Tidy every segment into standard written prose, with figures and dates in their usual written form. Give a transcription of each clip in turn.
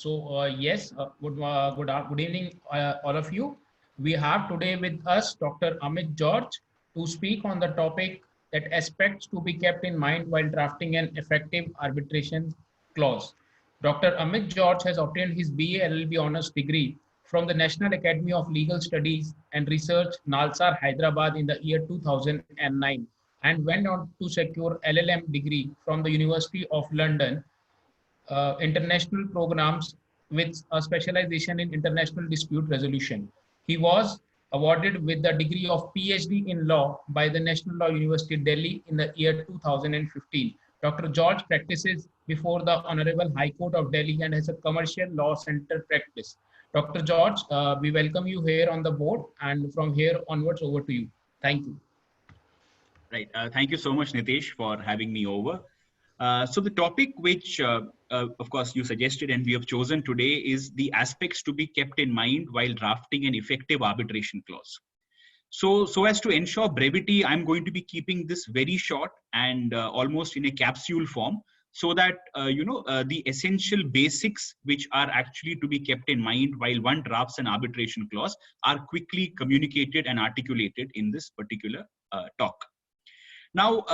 Good evening, all of you. We have today with us Dr. Amit George to speak on the topic that aspects to be kept in mind while drafting an effective arbitration clause. Dr. Amit George has obtained his BA LLB honors degree from the National Academy of Legal Studies and Research, Nalsar, Hyderabad in the year 2009 and went on to secure LLM degree from the University of London international programs with a specialization in international dispute resolution. He was awarded with the degree of PhD in law by the National Law University Delhi in the year 2015. Dr. George practices before the Honorable High Court of Delhi and has a commercial law center practice. Dr. George, we welcome you here on the board, and from here onwards, over to you. Thank you. Right. Thank you so much, Nitesh, for having me over. So the topic which, of course, you suggested and we have chosen today is the aspects to be kept in mind while drafting an effective arbitration clause. So as to ensure brevity, I'm going to be keeping this very short and almost in a capsule form, so that the essential basics which are actually to be kept in mind while one drafts an arbitration clause are quickly communicated and articulated in this particular talk. Now,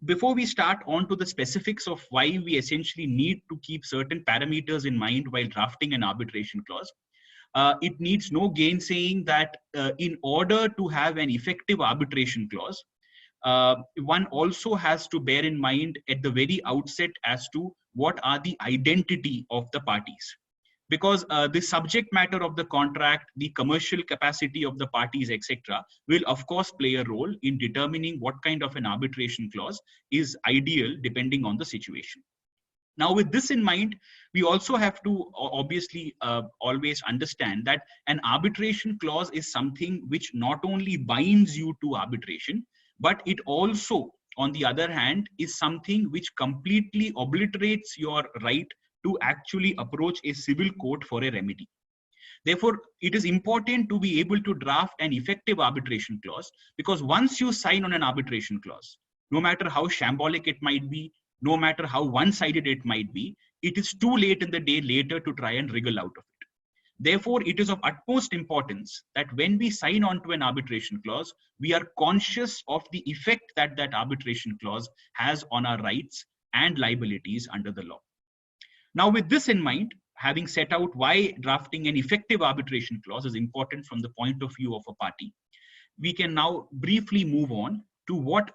before we start on to the specifics of why we essentially need to keep certain parameters in mind while drafting an arbitration clause, it needs no gainsaying that in order to have an effective arbitration clause, one also has to bear in mind at the very outset as to what are the identity of the parties. Because the subject matter of the contract, the commercial capacity of the parties, etc., will of course play a role in determining what kind of an arbitration clause is ideal depending on the situation. Now, with this in mind, we also have to obviously always understand that an arbitration clause is something which not only binds you to arbitration, but it also, on the other hand, is something which completely obliterates your right to actually approach a civil court for a remedy. Therefore, it is important to be able to draft an effective arbitration clause, because once you sign on an arbitration clause, no matter how shambolic it might be, no matter how one-sided it might be, it is too late in the day later to try and wriggle out of it. Therefore, it is of utmost importance that when we sign on to an arbitration clause, we are conscious of the effect that that arbitration clause has on our rights and liabilities under the law. Now, with this in mind, having set out why drafting an effective arbitration clause is important from the point of view of a party, we can now briefly move on to what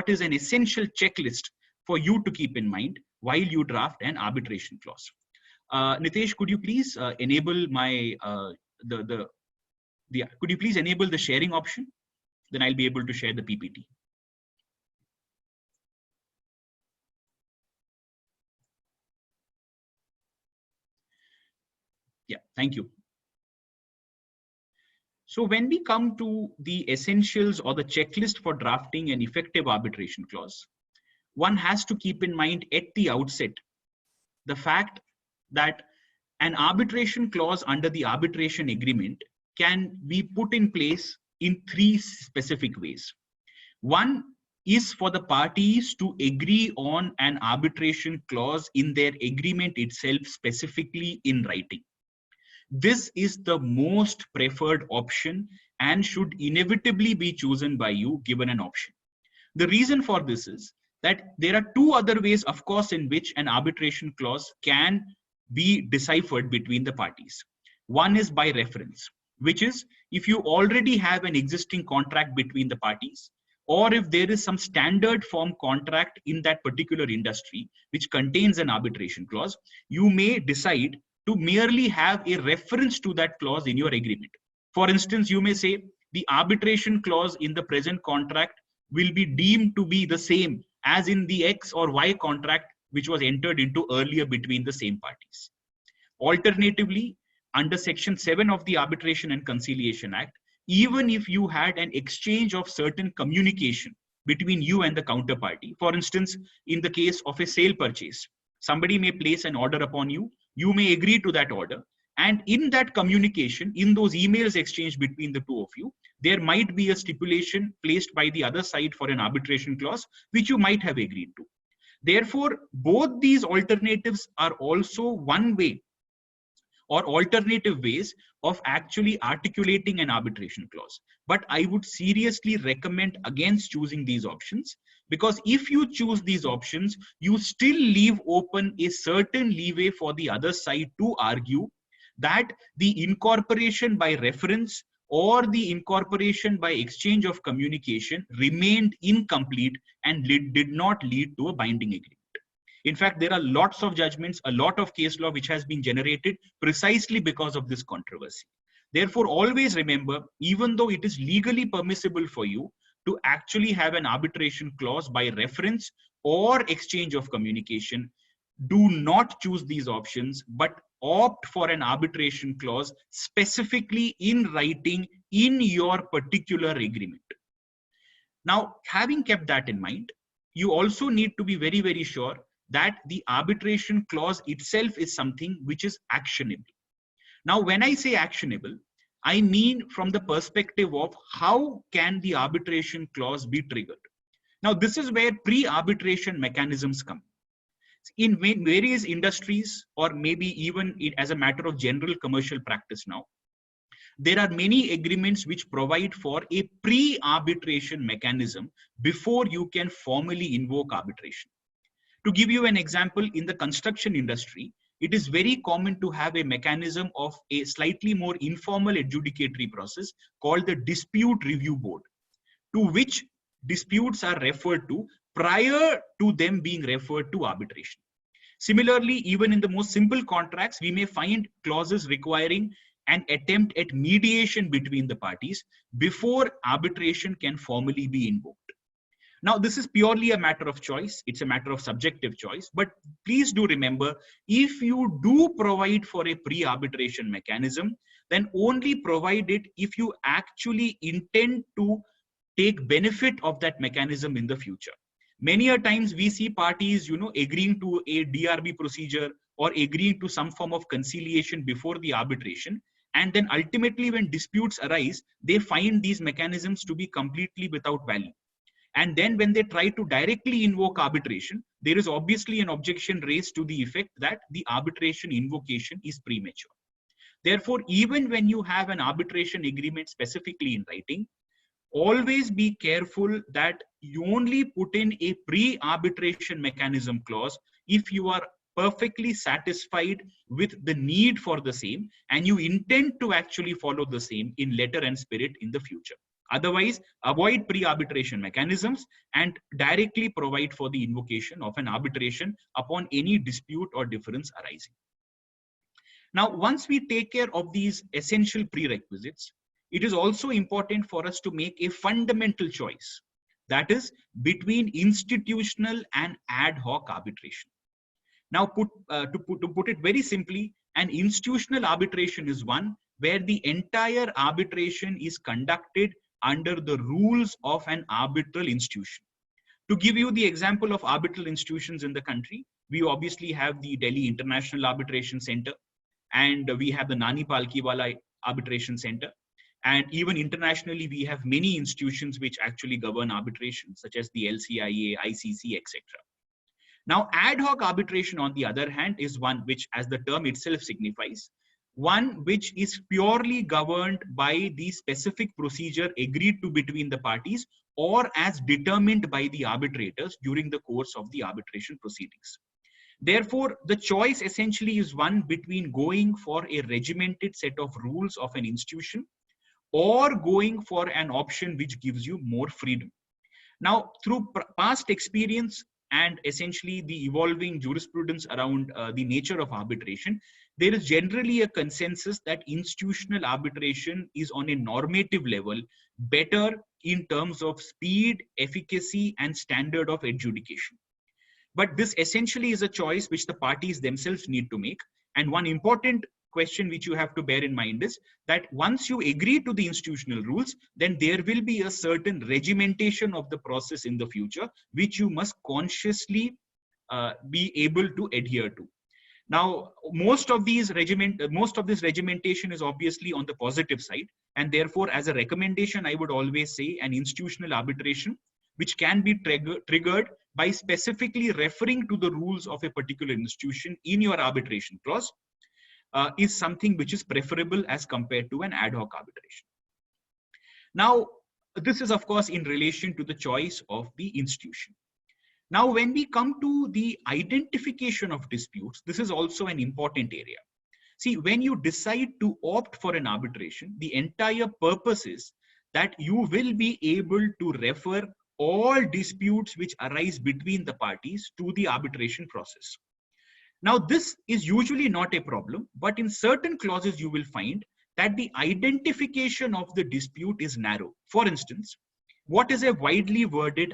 is an essential checklist for you to keep in mind while you draft an arbitration clause. Nitesh, could you please enable my could you please enable the sharing option? Then I'll be able to share the PPT. Yeah, thank you. So when we come to the essentials or the checklist for drafting an effective arbitration clause, one has to keep in mind at the outset the fact that an arbitration clause under the arbitration agreement can be put in place in three specific ways. One is for the parties to agree on an arbitration clause in their agreement itself, specifically in writing. This is the most preferred option and should inevitably be chosen by you given an option. The reason for this is that there are two other ways, of course, in which an arbitration clause can be deciphered between the parties. One is by reference, which is if you already have an existing contract between the parties, or if there is some standard form contract in that particular industry which contains an arbitration clause, you may decide to merely have a reference to that clause in your agreement. For instance, you may say the arbitration clause in the present contract will be deemed to be the same as in the X or Y contract which was entered into earlier between the same parties. Alternatively, under Section 7 of the Arbitration and Conciliation Act, even if you had an exchange of certain communication between you and the counterparty, for instance, in the case of a sale purchase, somebody may place an order upon you, you may agree to that order, and in that communication, in those emails exchanged between the two of you, there might be a stipulation placed by the other side for an arbitration clause, which you might have agreed to. Therefore, both these alternatives are also one way or alternative ways of actually articulating an arbitration clause. But I would seriously recommend against choosing these options, because if you choose these options, you still leave open a certain leeway for the other side to argue that the incorporation by reference or the incorporation by exchange of communication remained incomplete and did not lead to a binding agreement. In fact, there are lots of judgments, a lot of case law which has been generated precisely because of this controversy. Therefore, always remember, even though it is legally permissible for you to actually have an arbitration clause by reference or exchange of communication, do not choose these options, but opt for an arbitration clause specifically in writing in your particular agreement. Now, having kept that in mind, you also need to be very, very sure that the arbitration clause itself is something which is actionable. Now, when I say actionable, I mean from the perspective of how can the arbitration clause be triggered. Now, this is where pre-arbitration mechanisms come. In various industries, or maybe even as a matter of general commercial practice now, there are many agreements which provide for a pre-arbitration mechanism before you can formally invoke arbitration. To give you an example, in the construction industry, it is very common to have a mechanism of a slightly more informal adjudicatory process called the dispute review board, to which disputes are referred to prior to them being referred to arbitration. Similarly, even in the most simple contracts, we may find clauses requiring an attempt at mediation between the parties before arbitration can formally be invoked. Now, this is purely a matter of choice. It's a matter of subjective choice. But please do remember, if you do provide for a pre-arbitration mechanism, then only provide it if you actually intend to take benefit of that mechanism in the future. Many a times we see parties, agreeing to a DRB procedure or agreeing to some form of conciliation before the arbitration. And then ultimately when disputes arise, they find these mechanisms to be completely without value. And then when they try to directly invoke arbitration, there is obviously an objection raised to the effect that the arbitration invocation is premature. Therefore, even when you have an arbitration agreement specifically in writing, always be careful that you only put in a pre-arbitration mechanism clause if you are perfectly satisfied with the need for the same and you intend to actually follow the same in letter and spirit in the future. Otherwise, avoid pre-arbitration mechanisms and directly provide for the invocation of an arbitration upon any dispute or difference arising. Now, once we take care of these essential prerequisites, it is also important for us to make a fundamental choice, that is between institutional and ad hoc arbitration. Now, to put it very simply, an institutional arbitration is one where the entire arbitration is conducted under the rules of an arbitral institution. To give you the example of arbitral institutions in the country, we obviously have the Delhi International Arbitration Center, and we have the Nani Palkiwala Arbitration Center. And even internationally, we have many institutions which actually govern arbitration, such as the LCIA, ICC, etc. Now, ad hoc arbitration, on the other hand, is one which, as the term itself signifies, one which is purely governed by the specific procedure agreed to between the parties or as determined by the arbitrators during the course of the arbitration proceedings. Therefore, the choice essentially is one between going for a regimented set of rules of an institution or going for an option which gives you more freedom. Now, through past experience and essentially the evolving jurisprudence around the nature of arbitration, there is generally a consensus that institutional arbitration is on a normative level better in terms of speed, efficacy, and standard of adjudication. But this essentially is a choice which the parties themselves need to make. And one important question which you have to bear in mind is that once you agree to the institutional rules, then there will be a certain regimentation of the process in the future, which you must consciously be able to adhere to. Now, most of this regimentation is obviously on the positive side, and therefore, as a recommendation, I would always say an institutional arbitration, which can be triggered by specifically referring to the rules of a particular institution in your arbitration clause is something which is preferable as compared to an ad hoc arbitration. Now, this is of course in relation to the choice of the institution. Now, when we come to the identification of disputes, this is also an important area. See, when you decide to opt for an arbitration, the entire purpose is that you will be able to refer all disputes which arise between the parties to the arbitration process. Now, this is usually not a problem, but in certain clauses you will find that the identification of the dispute is narrow. For instance, what is a widely worded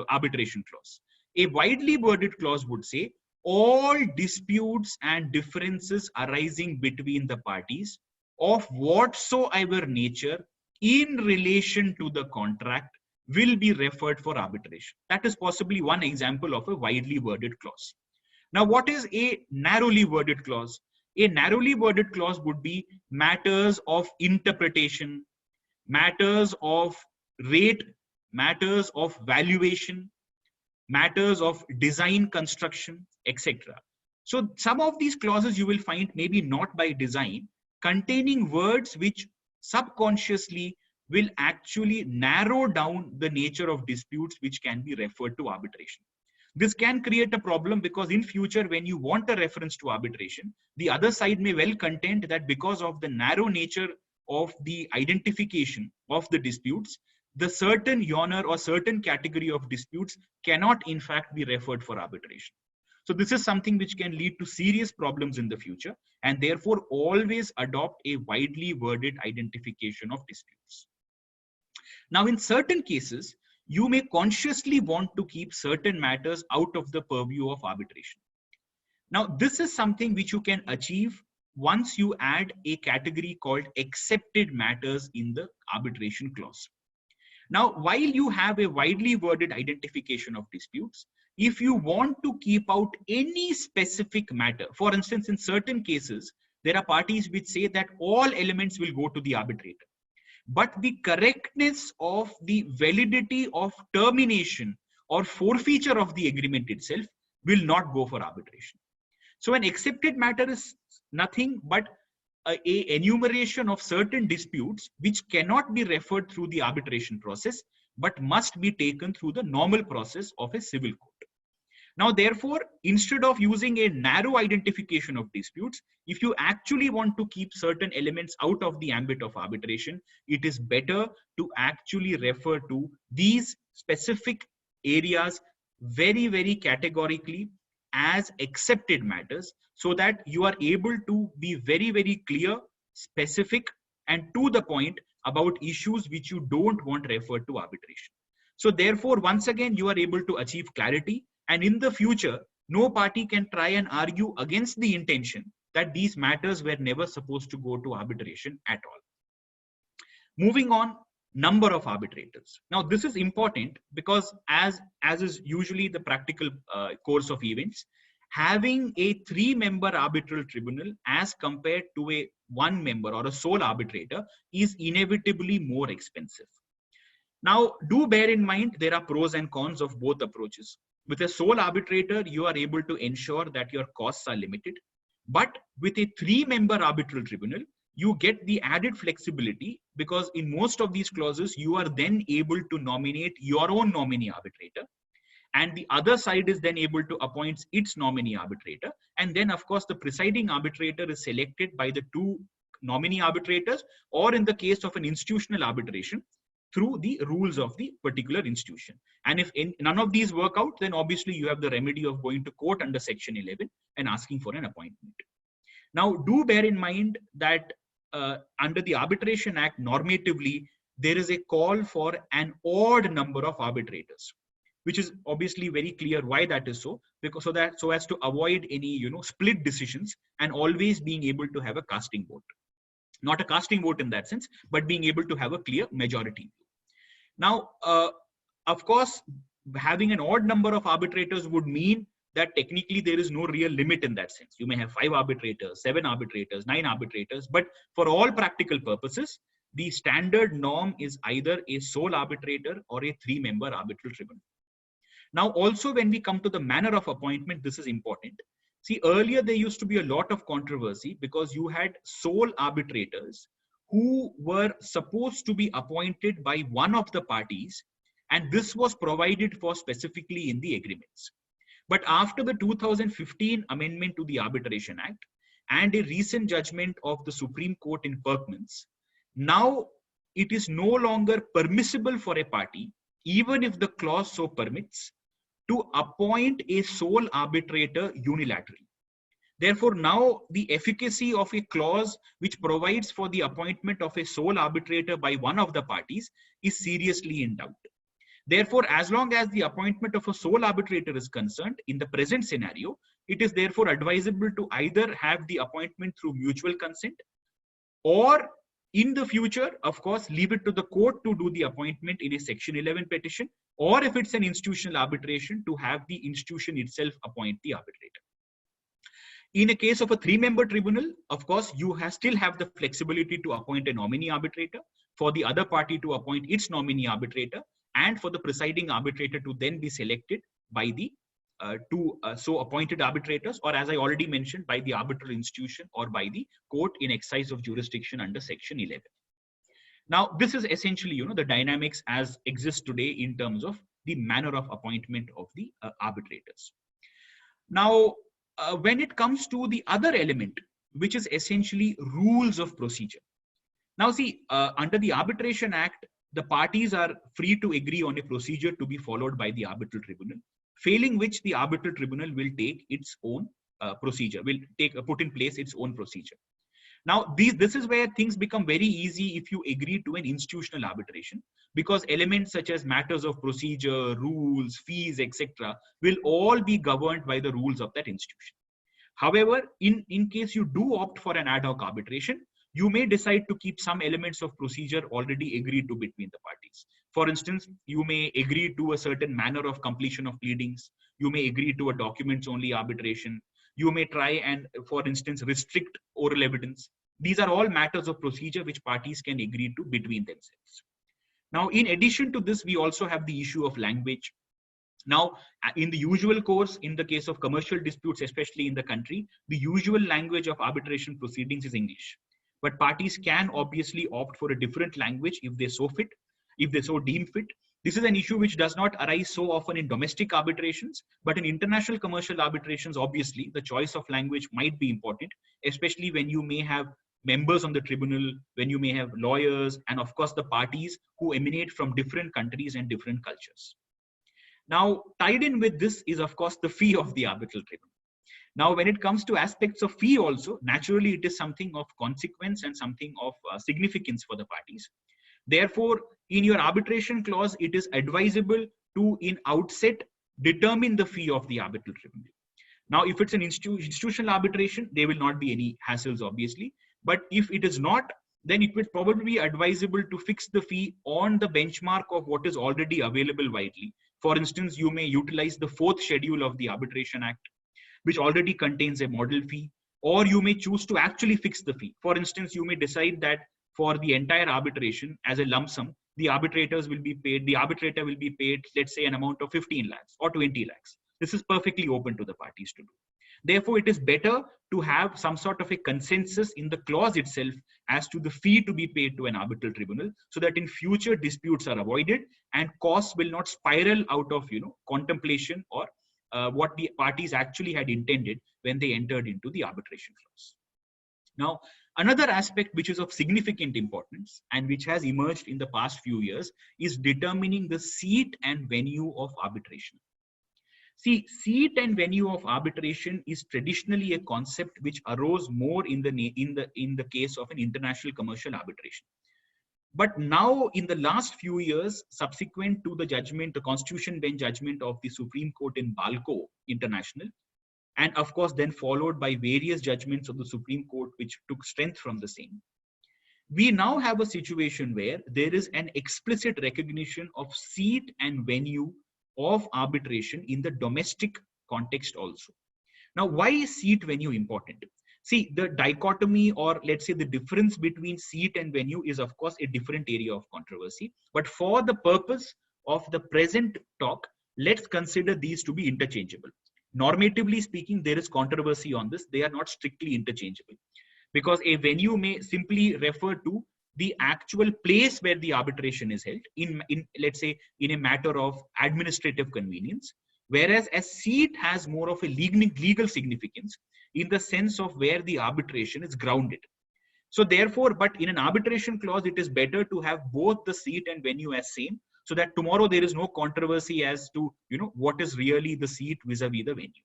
arbitration clause? A widely worded clause would say, all disputes and differences arising between the parties of whatsoever nature in relation to the contract will be referred for arbitration. That is possibly one example of a widely worded clause. Now, what is a narrowly worded clause? A narrowly worded clause would be matters of interpretation, matters of rate, matters of valuation, matters of design construction, etc. So some of these clauses you will find maybe not by design, containing words which subconsciously will actually narrow down the nature of disputes which can be referred to arbitration. This can create a problem because in future, when you want a reference to arbitration, the other side may well contend that because of the narrow nature of the identification of the disputes, the certain genre or certain category of disputes cannot in fact be referred for arbitration. So this is something which can lead to serious problems in the future, and therefore always adopt a widely worded identification of disputes. Now, in certain cases, you may consciously want to keep certain matters out of the purview of arbitration. Now, this is something which you can achieve once you add a category called accepted matters in the arbitration clause. Now, while you have a widely worded identification of disputes, if you want to keep out any specific matter, for instance, in certain cases, there are parties which say that all elements will go to the arbitrator, but the correctness of the validity of termination or forfeiture of the agreement itself will not go for arbitration. So an accepted matter is nothing but a enumeration of certain disputes which cannot be referred through the arbitration process, but must be taken through the normal process of a civil court. Now, therefore, instead of using a narrow identification of disputes, if you actually want to keep certain elements out of the ambit of arbitration, it is better to actually refer to these specific areas very, very categorically as accepted matters, so that you are able to be very, very clear, specific, and to the point about issues which you don't want referred to arbitration. So therefore, once again, you are able to achieve clarity. And in the future, no party can try and argue against the intention that these matters were never supposed to go to arbitration at all. Moving on, number of arbitrators. Now, this is important because as is usually the practical course of events, having a 3-member arbitral tribunal as compared to a 1-member or a sole arbitrator is inevitably more expensive. Now, do bear in mind, there are pros and cons of both approaches. With a sole arbitrator, you are able to ensure that your costs are limited. But with a 3-member arbitral tribunal, you get the added flexibility because in most of these clauses, you are then able to nominate your own nominee arbitrator. And the other side is then able to appoint its nominee arbitrator. And then, of course, the presiding arbitrator is selected by the 2 nominee arbitrators, or in the case of an institutional arbitration, through the rules of the particular institution. And if none of these work out, then obviously you have the remedy of going to court under Section 11 and asking for an appointment. Now, do bear in mind that under the Arbitration Act, normatively, there is a call for an odd number of arbitrators, which is obviously very clear why that is so, because so as to avoid any split decisions and always being able to have a casting vote. Not a casting vote in that sense, but being able to have a clear majority. Now, of course, having an odd number of arbitrators would mean that technically there is no real limit in that sense. You may have 5 arbitrators, 7 arbitrators, 9 arbitrators, but for all practical purposes, the standard norm is either a sole arbitrator or a 3-member arbitral tribunal. Now, also when we come to the manner of appointment, this is important. See, earlier there used to be a lot of controversy because you had sole arbitrators who were supposed to be appointed by one of the parties, and this was provided for specifically in the agreements. But after the 2015 amendment to the Arbitration Act and a recent judgment of the Supreme Court in Perkins, now it is no longer permissible for a party, even if the clause so permits, to appoint a sole arbitrator unilaterally. Therefore, now the efficacy of a clause which provides for the appointment of a sole arbitrator by one of the parties is seriously in doubt. Therefore, as long as the appointment of a sole arbitrator is concerned, in the present scenario, it is therefore advisable to either have the appointment through mutual consent, or in the future, of course, leave it to the court to do the appointment in a Section 11 petition, or if it's an institutional arbitration, to have the institution itself appoint the arbitrator. In a case of a 3-member tribunal, of course, you still have the flexibility to appoint a nominee arbitrator, for the other party to appoint its nominee arbitrator, and for the presiding arbitrator to then be selected by the two so appointed arbitrators, or as I already mentioned, by the arbitral institution or by the court in exercise of jurisdiction under Section 11. Now, this is essentially, the dynamics as exists today in terms of the manner of appointment of the arbitrators. Now, when it comes to the other element, which is essentially rules of procedure. Now, see, under the Arbitration Act, the parties are free to agree on a procedure to be followed by the arbitral tribunal, failing which the arbitral tribunal will take its own procedure, will put in place its own procedure. Now, this is where things become very easy if you agree to an institutional arbitration, because elements such as matters of procedure, rules, fees, etc. will all be governed by the rules of that institution. However, in case you do opt for an ad hoc arbitration, you may decide to keep some elements of procedure already agreed to between the parties. For instance, you may agree to a certain manner of completion of pleadings. You may agree to a documents only arbitration. You may try and, for instance, restrict oral evidence. These are all matters of procedure which parties can agree to between themselves. Now, in addition to this, we also have the issue of language. Now, in the usual course, in the case of commercial disputes, especially in the country, the usual language of arbitration proceedings is English. But parties can obviously opt for a different language if they so fit, if they so deem fit. This is an issue which does not arise so often in domestic arbitrations, but in international commercial arbitrations, obviously, the choice of language might be important, especially when you may have members on the tribunal, when you may have lawyers, and of course, the parties who emanate from different countries and different cultures. Now, tied in with this is, of course, the fee of the arbitral tribunal. Now, when it comes to aspects of fee also, naturally, it is something of consequence and something of significance for the parties. Therefore, in your arbitration clause, it is advisable to, in outset, determine the fee of the arbitral tribunal. Now, if it's an institutional arbitration, there will not be any hassles, obviously. But if it is not, then it would probably be advisable to fix the fee on the benchmark of what is already available widely. For instance, you may utilize the 4th schedule of the Arbitration Act, which already contains a model fee, or you may choose to actually fix the fee. For instance, you may decide that for the entire arbitration as a lump sum, the arbitrator will be paid, let's say, an amount of 15 lakhs or 20 lakhs. This is perfectly open to the parties to do. Therefore, it is better to have some sort of a consensus in the clause itself as to the fee to be paid to an arbitral tribunal, so that in future disputes are avoided and costs will not spiral out of contemplation or what the parties actually had intended when they entered into the arbitration clause. Now, another aspect which is of significant importance and which has emerged in the past few years is determining the seat and venue of arbitration. See, seat and venue of arbitration is traditionally a concept which arose more in the case of an international commercial arbitration. But now, in the last few years, subsequent to the judgment, the Constitution Bench judgment of the Supreme Court in Balco International, and of course then followed by various judgments of the Supreme Court which took strength from the same, we now have a situation where there is an explicit recognition of seat and venue of arbitration in the domestic context also. Now, why is seat venue important? See, the dichotomy, or let's say the difference between seat and venue is of course a different area of controversy. But for the purpose of the present talk, let's consider these to be interchangeable. Normatively speaking, there is controversy on this. They are not strictly interchangeable, because a venue may simply refer to the actual place where the arbitration is held in let's say in a matter of administrative convenience, whereas a seat has more of a legal significance in the sense of where the arbitration is grounded. So therefore, but in an arbitration clause, it is better to have both the seat and venue as same, so that tomorrow there is no controversy as to, you know, what is really the seat vis-a-vis the venue.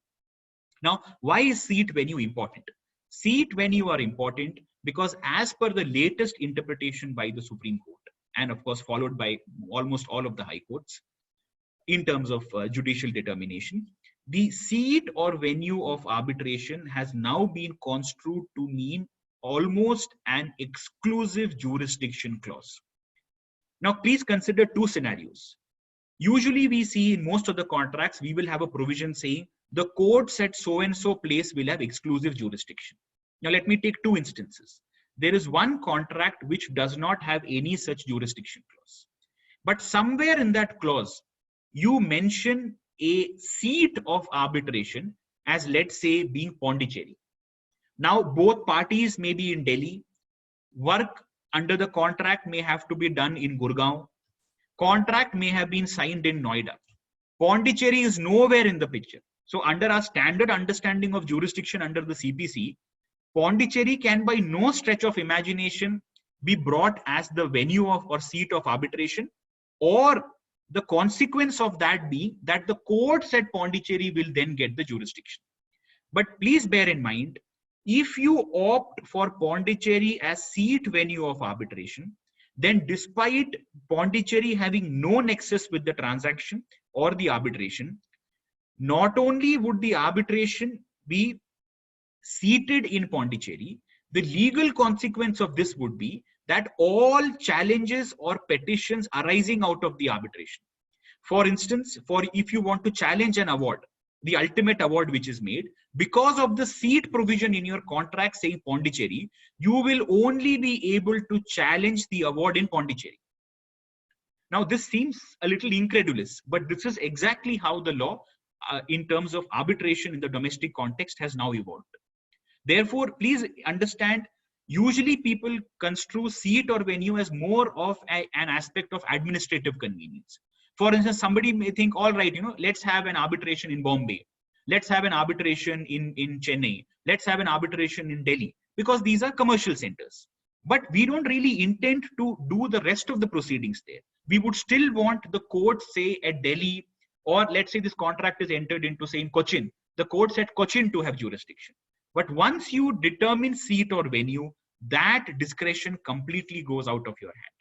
Now, why is seat venue important? Seat venue are important because as per the latest interpretation by the Supreme Court, and of course followed by almost all of the high courts in terms of judicial determination, the seat or venue of arbitration has now been construed to mean almost an exclusive jurisdiction clause. Now, please consider two scenarios. Usually we see in most of the contracts, we will have a provision saying the courts at so-and-so place will have exclusive jurisdiction. Now, let me take two instances. There is one contract which does not have any such jurisdiction clause. But somewhere in that clause, you mention a seat of arbitration as, let's say, being Pondicherry. Now, both parties may be in Delhi. Work under the contract may have to be done in Gurgaon. Contract may have been signed in Noida. Pondicherry is nowhere in the picture. So under our standard understanding of jurisdiction under the CPC, Pondicherry can by no stretch of imagination be brought as the venue of or seat of arbitration, or the consequence of that being that the courts at Pondicherry will then get the jurisdiction. But please bear in mind, if you opt for Pondicherry as seat venue of arbitration, then despite Pondicherry having no nexus with the transaction or the arbitration, not only would the arbitration be seated in Pondicherry, the legal consequence of this would be that all challenges or petitions arising out of the arbitration, for instance, if you want to challenge an award, the ultimate award which is made, because of the seat provision in your contract saying Pondicherry, you will only be able to challenge the award in Pondicherry. Now, this seems a little incredulous, but this is exactly how the law in terms of arbitration in the domestic context has now evolved. Therefore, please understand, usually people construe seat or venue as more of an aspect of administrative convenience. For instance, somebody may think, all right, you know, let's have an arbitration in Bombay. Let's have an arbitration in Chennai. Let's have an arbitration in Delhi, because these are commercial centers. But we don't really intend to do the rest of the proceedings there. We would still want the court, say, at Delhi, or let's say this contract is entered into, say, in Cochin, the courts at Cochin to have jurisdiction. But once you determine seat or venue, that discretion completely goes out of your hand.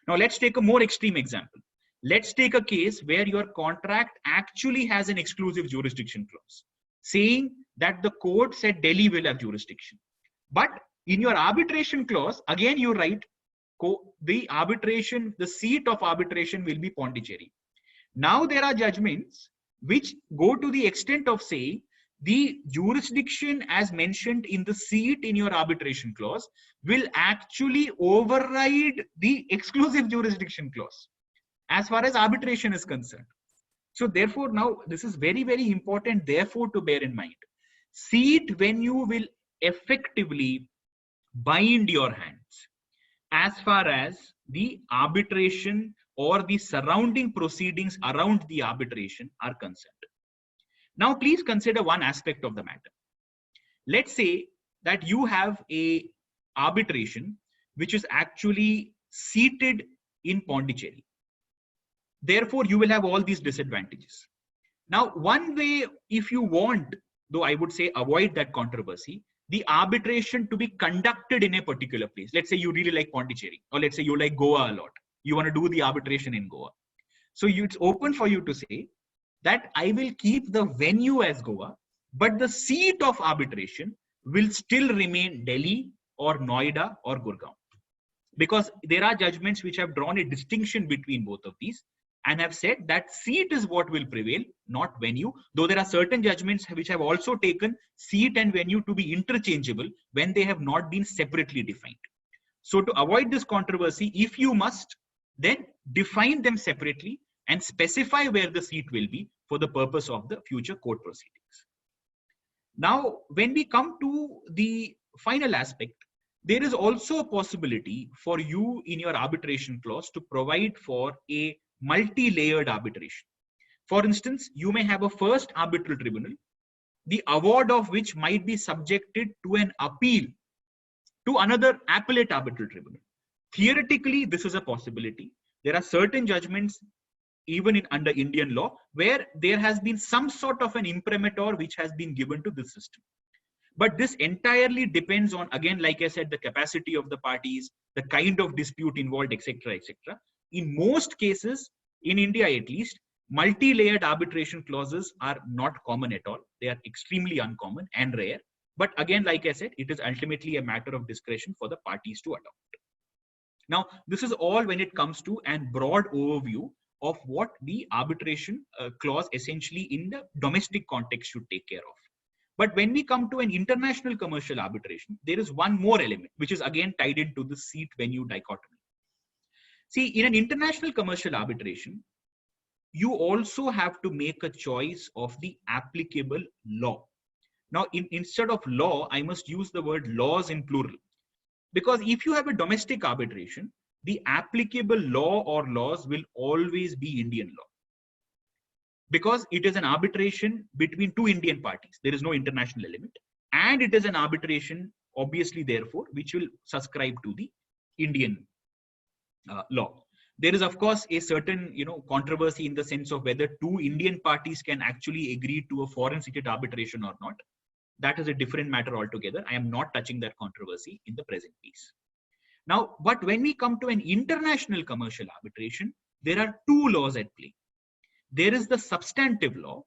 Now, let's take a more extreme example. Let's take a case where your contract actually has an exclusive jurisdiction clause, saying that the courts at Delhi will have jurisdiction. But in your arbitration clause, again, you write the seat of arbitration will be Pondicherry. Now there are judgments which go to the extent of saying the jurisdiction as mentioned in the seat in your arbitration clause will actually override the exclusive jurisdiction clause as far as arbitration is concerned. So therefore, now this is very, very important, therefore, to bear in mind. Seat venue will effectively bind your hands as far as the arbitration or the surrounding proceedings around the arbitration are concerned. Now, please consider one aspect of the matter. Let's say that you have a arbitration which is actually seated in Pondicherry. Therefore, you will have all these disadvantages. Now, one way, if you want, though I would say avoid that controversy, the arbitration to be conducted in a particular place. Let's say you really like Pondicherry, or let's say you like Goa a lot. You want to do the arbitration in Goa. So it's open for you to say that I will keep the venue as Goa, but the seat of arbitration will still remain Delhi or Noida or Gurgaon. Because there are judgments which have drawn a distinction between both of these and have said that seat is what will prevail, not venue, though there are certain judgments which have also taken seat and venue to be interchangeable when they have not been separately defined. So to avoid this controversy, if you must, then define them separately, and specify where the seat will be for the purpose of the future court proceedings. Now, when we come to the final aspect, there is also a possibility for you in your arbitration clause to provide for a multi-layered arbitration. For instance, you may have a first arbitral tribunal, the award of which might be subjected to an appeal to another appellate arbitral tribunal. Theoretically, this is a possibility. There are certain judgments, even under Indian law, where there has been some sort of an imprimatur which has been given to this system. But this entirely depends on, again, like I said, the capacity of the parties, the kind of dispute involved, etc., etc. In most cases, in India at least, multi-layered arbitration clauses are not common at all. They are extremely uncommon and rare. But again, like I said, it is ultimately a matter of discretion for the parties to adopt. Now, this is all when it comes to a broad overview of what the arbitration clause essentially in the domestic context should take care of. But when we come to an international commercial arbitration, there is one more element, which is again tied into the seat venue dichotomy. See, in an international commercial arbitration, you also have to make a choice of the applicable law. Now, instead of law, I must use the word laws in plural. Because if you have a domestic arbitration, the applicable law or laws will always be Indian law. Because it is an arbitration between two Indian parties. There is no international element. And it is an arbitration, obviously, therefore, which will subscribe to the Indian law. There is, of course, a certain controversy in the sense of whether two Indian parties can actually agree to a foreign seated arbitration or not. That is a different matter altogether. I am not touching that controversy in the present piece. Now, but when we come to an international commercial arbitration, there are two laws at play. There is the substantive law,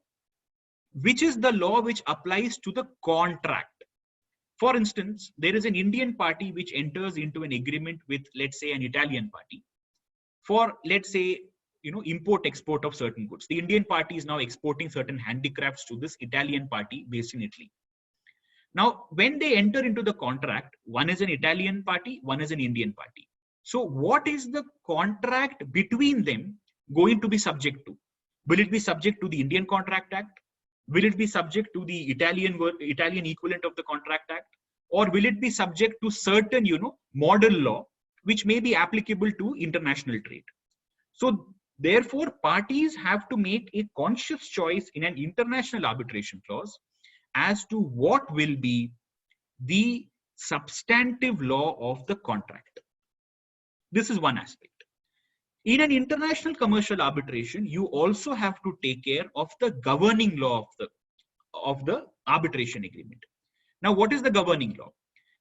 which is the law which applies to the contract. For instance, there is an Indian party which enters into an agreement with, let's say, an Italian party for, let's say, import export of certain goods. The Indian party is now exporting certain handicrafts to this Italian party based in Italy. Now, when they enter into the contract, one is an Italian party, one is an Indian party. So what is the contract between them going to be subject to? Will it be subject to the Indian Contract Act? Will it be subject to the Italian equivalent of the Contract Act? Or will it be subject to certain, model law, which may be applicable to international trade? So therefore, parties have to make a conscious choice in an international arbitration clause as to what will be the substantive law of the contract. This is one aspect. In an international commercial arbitration, you also have to take care of the governing law of the arbitration agreement. Now, what is the governing law?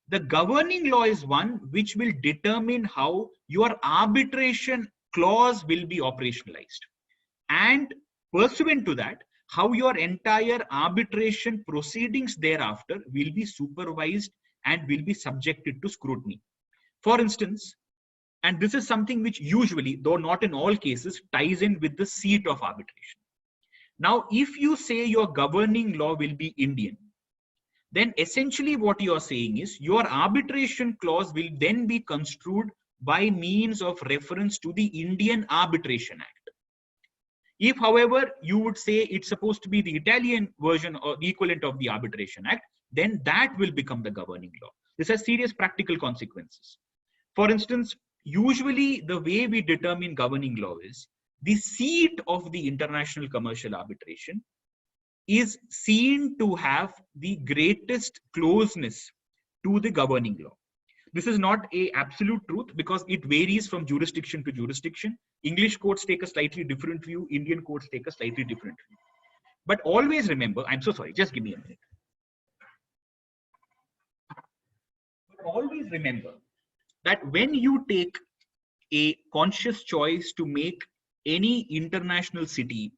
The governing law is one which will determine how your arbitration clause will be operationalized. And pursuant to that, how your entire arbitration proceedings thereafter will be supervised and will be subjected to scrutiny. For instance, and this is something which usually, though not in all cases, ties in with the seat of arbitration. Now, if you say your governing law will be Indian, then essentially what you are saying is your arbitration clause will then be construed by means of reference to the Indian Arbitration Act. If, however, you would say it's supposed to be the Italian version or the equivalent of the Arbitration Act, then that will become the governing law. This has serious practical consequences. For instance, usually the way we determine governing law is the seat of the international commercial arbitration is seen to have the greatest closeness to the governing law. This is not an absolute truth because it varies from jurisdiction to jurisdiction. English courts take a slightly different view. Indian courts take a slightly different view. But always remember, I'm so sorry, just give me a minute. But always remember that when you take a conscious choice to make any international city,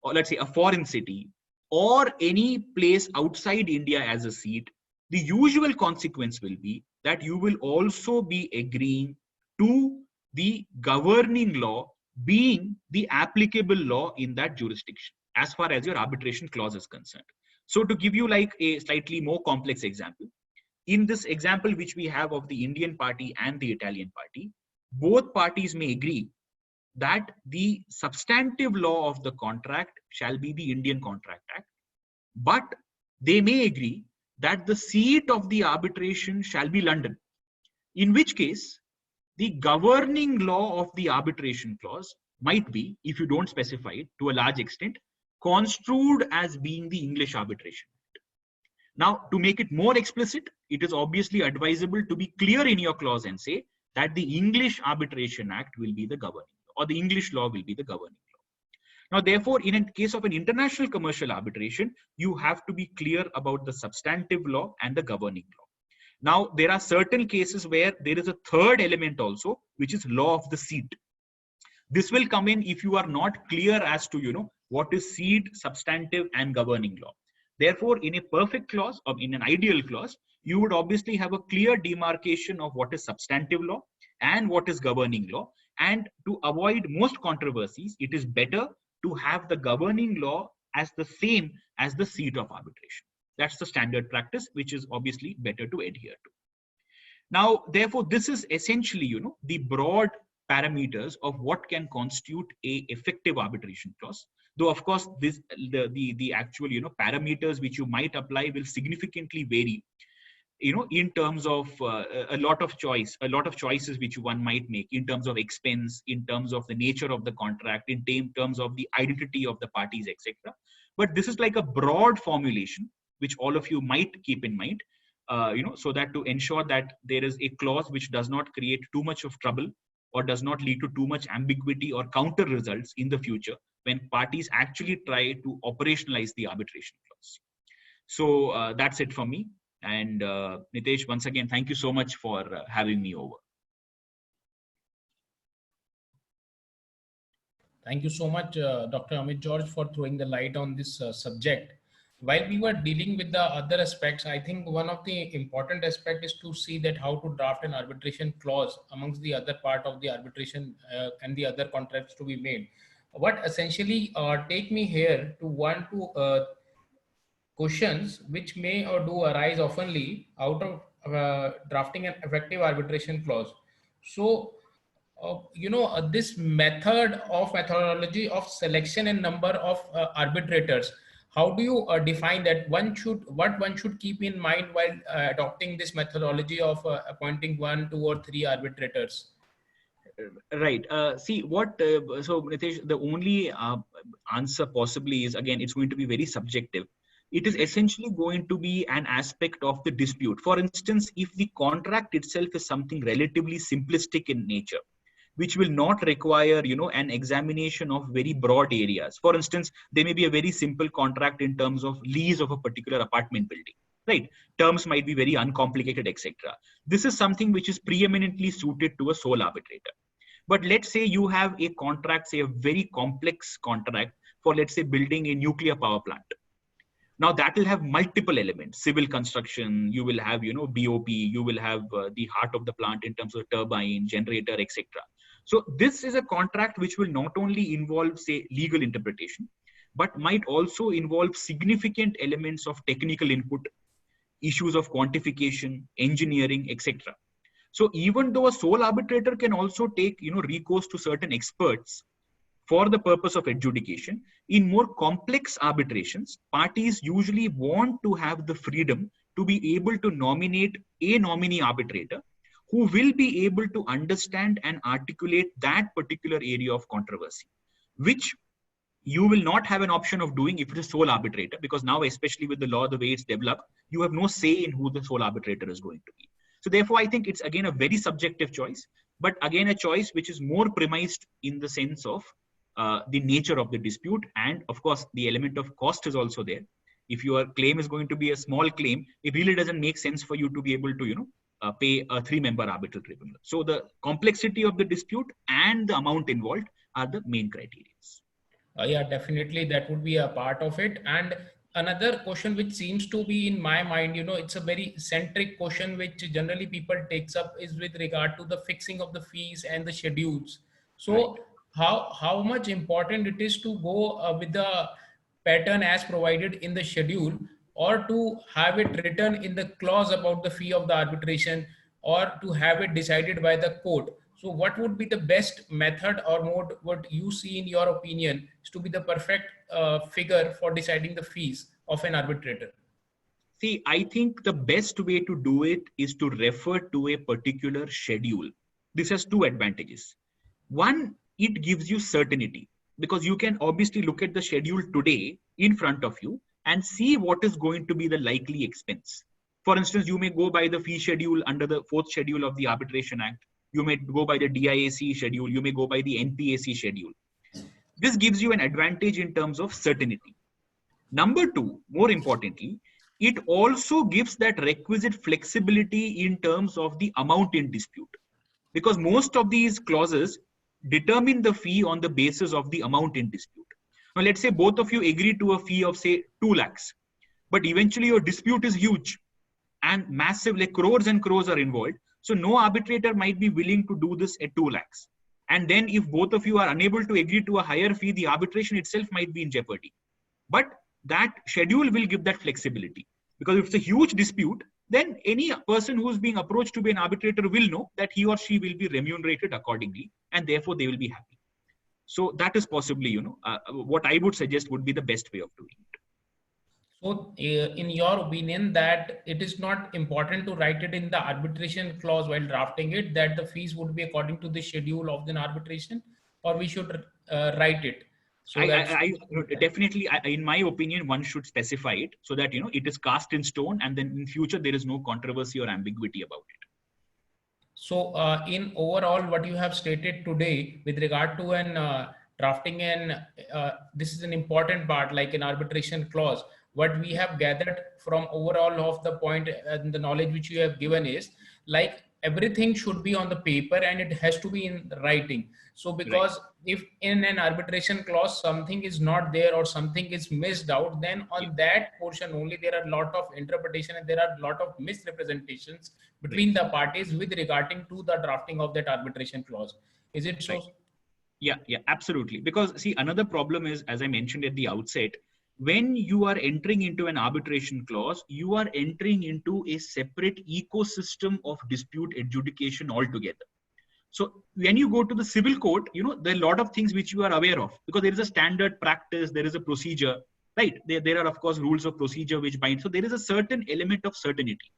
or let's say a foreign city, or any place outside India as a seat, the usual consequence will be that you will also be agreeing to the governing law being the applicable law in that jurisdiction, as far as your arbitration clause is concerned. So to give you like a slightly more complex example, in this example which we have of the Indian party and the Italian party, both parties may agree that the substantive law of the contract shall be the Indian Contract Act, but they may agree that the seat of the arbitration shall be London, in which case the governing law of the arbitration clause might be, if you don't specify it to a large extent, construed as being the English Arbitration Act. Now, to make it more explicit, it is obviously advisable to be clear in your clause and say that the English Arbitration Act will be the governing law, or the English law will be the governing law. Now, therefore, in a case of an international commercial arbitration, you have to be clear about the substantive law and the governing law. Now, there are certain cases where there is a third element also, which is law of the seat. This will come in if you are not clear as to, what is seat, substantive, and governing law. Therefore, in a perfect clause or in an ideal clause, you would obviously have a clear demarcation of what is substantive law and what is governing law. And to avoid most controversies, it is better to have the governing law as the same as the seat of arbitration. That's the standard practice, which is obviously better to adhere to. Now, therefore, this is essentially, the broad parameters of what can constitute a effective arbitration clause. Though, of course, the actual, parameters which you might apply will significantly vary, in terms of a lot of choices which one might make in terms of expense, in terms of the nature of the contract, in terms of the identity of the parties, etc. But this is like a broad formulation which all of you might keep in mind, so that to ensure that there is a clause which does not create too much of trouble or does not lead to too much ambiguity or counter results in the future when parties actually try to operationalize the arbitration clause. So that's it for me. And Nitesh, once again, thank you so much for having me over. Thank you so much, Dr. Amit George, for throwing the light on this subject. While we were dealing with the other aspects, I think one of the important aspects is to see that how to draft an arbitration clause amongst the other part of the arbitration and the other contracts to be made. What essentially take me here to one to questions which may or do arise oftenly out of drafting an effective arbitration clause. So, this methodology of selection and number of arbitrators, how do you define that? What one should keep in mind while adopting this methodology of appointing 1, 2, or 3 arbitrators? Right. See what, so Nitesh, the only answer possibly is, again, it's going to be very subjective. It is essentially going to be an aspect of the dispute. For instance, if the contract itself is something relatively simplistic in nature, which will not require, an examination of very broad areas. For instance, there may be a very simple contract in terms of lease of a particular apartment building, right? Terms might be very uncomplicated, etc. This is something which is preeminently suited to a sole arbitrator. But let's say you have a contract, say a very complex contract for, let's say, building a nuclear power plant. Now that will have multiple elements: civil construction, you will have, BOP, you will have the heart of the plant in terms of turbine, generator, etc. So this is a contract which will not only involve, say, legal interpretation, but might also involve significant elements of technical input, issues of quantification, engineering, etc. So even though a sole arbitrator can also take, recourse to certain experts for the purpose of adjudication, in more complex arbitrations, parties usually want to have the freedom to be able to nominate a nominee arbitrator who will be able to understand and articulate that particular area of controversy, which you will not have an option of doing if it is sole arbitrator, because now, especially with the law, the way it's developed, you have no say in who the sole arbitrator is going to be. So therefore, I think it's again a very subjective choice, but again, a choice which is more premised in the sense of the nature of the dispute. And of course, the element of cost is also there. If your claim is going to be a small claim, it really doesn't make sense for you to be able to, pay a 3-member arbitral tribunal. So the complexity of the dispute and the amount involved are the main criteria. Yeah, definitely that would be a part of it. And another question which seems to be in my mind, it's a very centric question which generally people takes up, is with regard to the fixing of the fees and the schedules. So how much important it is to go with the pattern as provided in the schedule, or to have it written in the clause about the fee of the arbitration, or to have it decided by the court. So what would be the best method or mode what you see in your opinion is to be the perfect figure for deciding the fees of an arbitrator? See, I think the best way to do it is to refer to a particular schedule. This has two advantages. One, it gives you certainty because you can obviously look at the schedule today in front of you and see what is going to be the likely expense. For instance, you may go by the fee schedule under the fourth schedule of the Arbitration Act. You may go by the DIAC schedule. You may go by the NPAC schedule. This gives you an advantage in terms of certainty. Number two, more importantly, it also gives that requisite flexibility in terms of the amount in dispute. Because most of these clauses determine the fee on the basis of the amount in dispute. Now, let's say both of you agree to a fee of say 2 lakhs, but eventually your dispute is huge and massive, like crores and crores are involved. So no arbitrator might be willing to do this at 2 lakhs. And then if both of you are unable to agree to a higher fee, the arbitration itself might be in jeopardy. But that schedule will give that flexibility. Because if it's a huge dispute, then any person who's being approached to be an arbitrator will know that he or she will be remunerated accordingly, and therefore they will be happy. So that is possibly, what I would suggest would be the best way of doing it. So in your opinion, that it is not important to write it in the arbitration clause while drafting it, that the fees would be according to the schedule of the arbitration, or we should write it? So definitely, in my opinion, one should specify it so that, it is cast in stone and then in future, there is no controversy or ambiguity about it. So in overall, what you have stated today with regard to an drafting and this is an important part like an arbitration clause. What we have gathered from overall of the point and the knowledge which you have given is like everything should be on the paper and it has to be in writing. So because right. If in an arbitration clause something is not there or something is missed out, then on that portion only there are a lot of interpretation and there are a lot of misrepresentations between the parties with regarding to the drafting of that arbitration clause. Is it so? Right. Yeah, absolutely. Because see, another problem is, as I mentioned at the outset, when you are entering into an arbitration clause, you are entering into a separate ecosystem of dispute adjudication altogether. So when you go to the civil court, there are a lot of things which you are aware of because there is a standard practice, there is a procedure, right? There are, of course, rules of procedure which bind. So there is a certain element of certainty.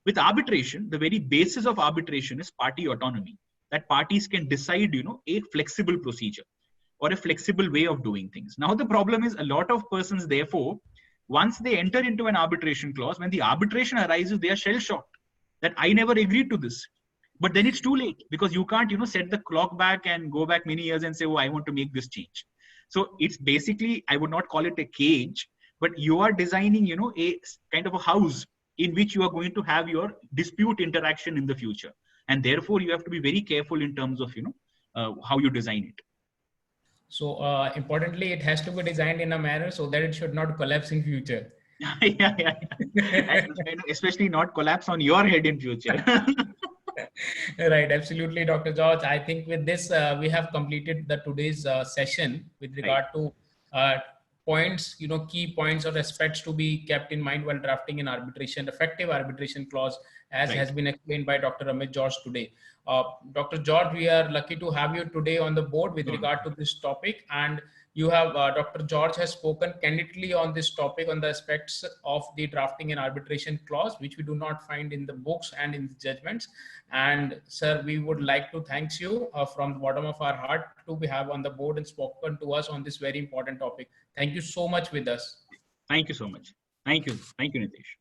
With arbitration, the very basis of arbitration is party autonomy, that parties can decide, a flexible procedure or a flexible way of doing things. Now, the problem is a lot of persons, therefore, once they enter into an arbitration clause, when the arbitration arises, they are shell-shocked that I never agreed to this. But then it's too late because you can't, set the clock back and go back many years and say, oh, I want to make this change. So it's basically, I would not call it a cage, but you are designing, a kind of a house in which you are going to have your dispute interaction in the future. And therefore, you have to be very careful in terms of, how you design it. So importantly, it has to be designed in a manner so that it should not collapse in future. yeah. And especially not collapse on your head in future. Right, absolutely, Dr. George. I think with this, we have completed the today's session with regard to points, key points or aspects to be kept in mind while drafting an effective arbitration clause, as has been explained by Dr. Amit George today. Dr. George, we are lucky to have you today on the board with regard to this topic, and you have Dr. George has spoken candidly on this topic on the aspects of the drafting and arbitration clause, which we do not find in the books and in the judgments. And sir, we would like to thank you from the bottom of our heart to have on the board and spoken to us on this very important topic. Thank you so much with us. Thank you so much. Thank you. Thank you, Nitish.